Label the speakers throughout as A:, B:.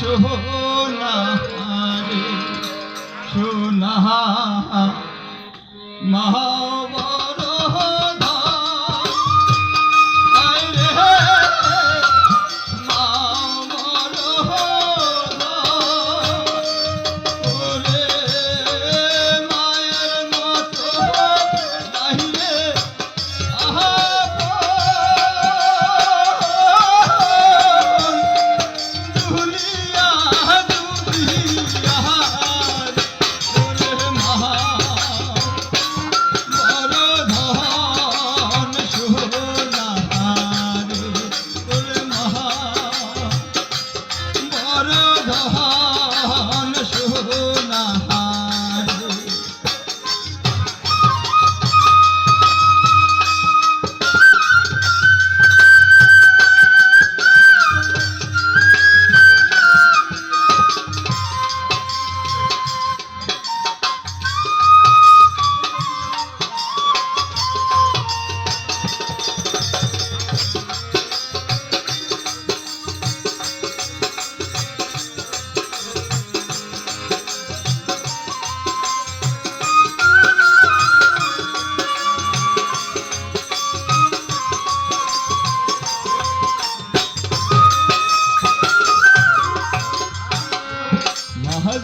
A: সোনা রে সোনা মহাবর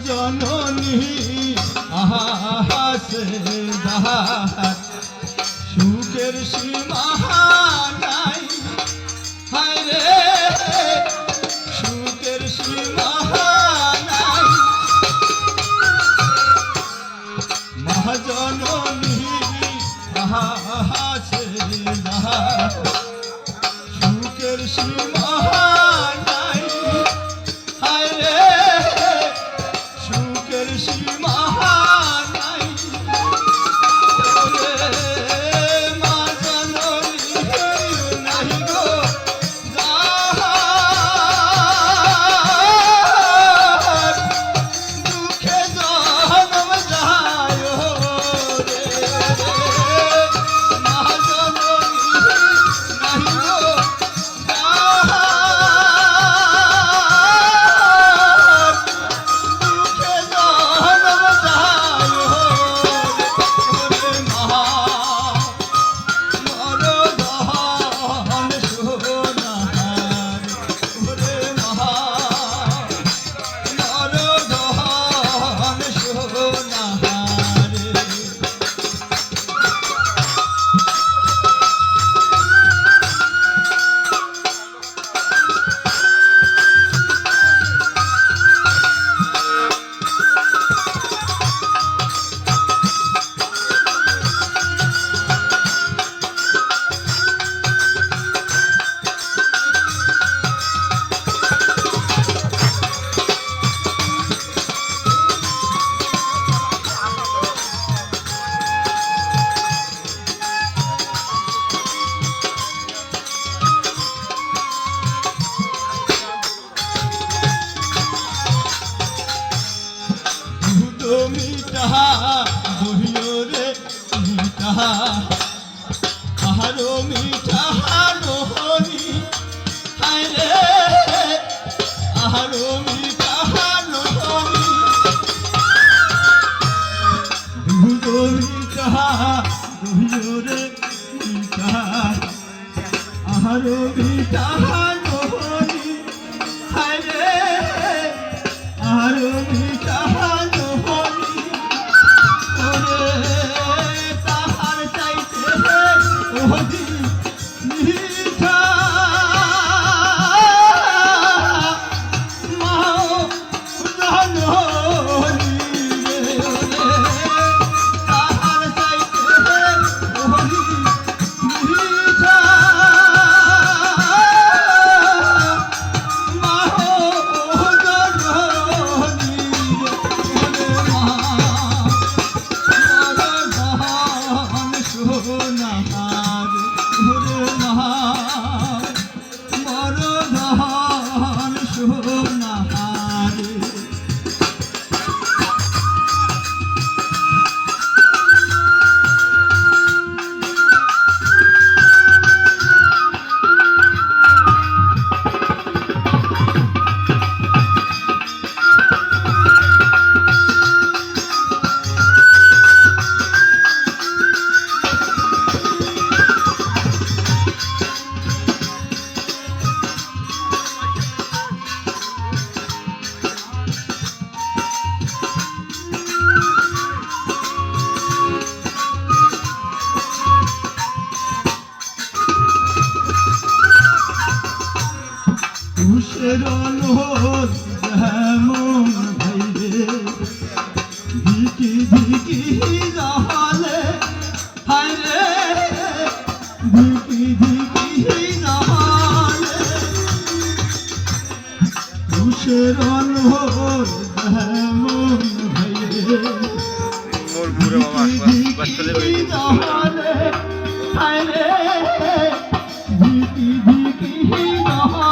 A: জননী আহাসে সুখের সীমা নাই হায় রে সুখের সীমা নাই মহাজননী আহাসে সুখের সীমা নাই হায় রে সীমা নাই মা জননী নাই গো দুঃখে জনম যায় রে মা জননী নাই গো মিঠা দহিও রে মিঠা আহারো মিঠা নহনি হায় রে আহারো মিঠা নহনি দুধ মিঠা দহিও রে মিঠা আহারো মিঠা নহনি হায় রে আহারো মিঠা তুষের লোহর যেমন ভাইরে ধিকি ধিকি জলে হায়রে ধিকি ধিকি জলে তুষের লোহর যেমন ভাইরে
B: মোর বুড়ো মামা বাস চলে
A: জলে হায়রে ধিকি ধিকি জলে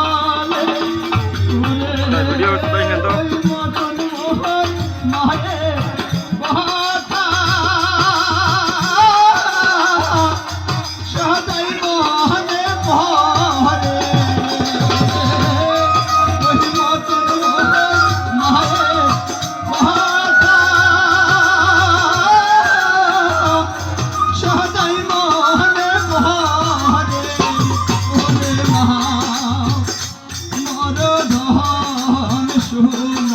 B: ভিডিও করতে না তো
A: শুভ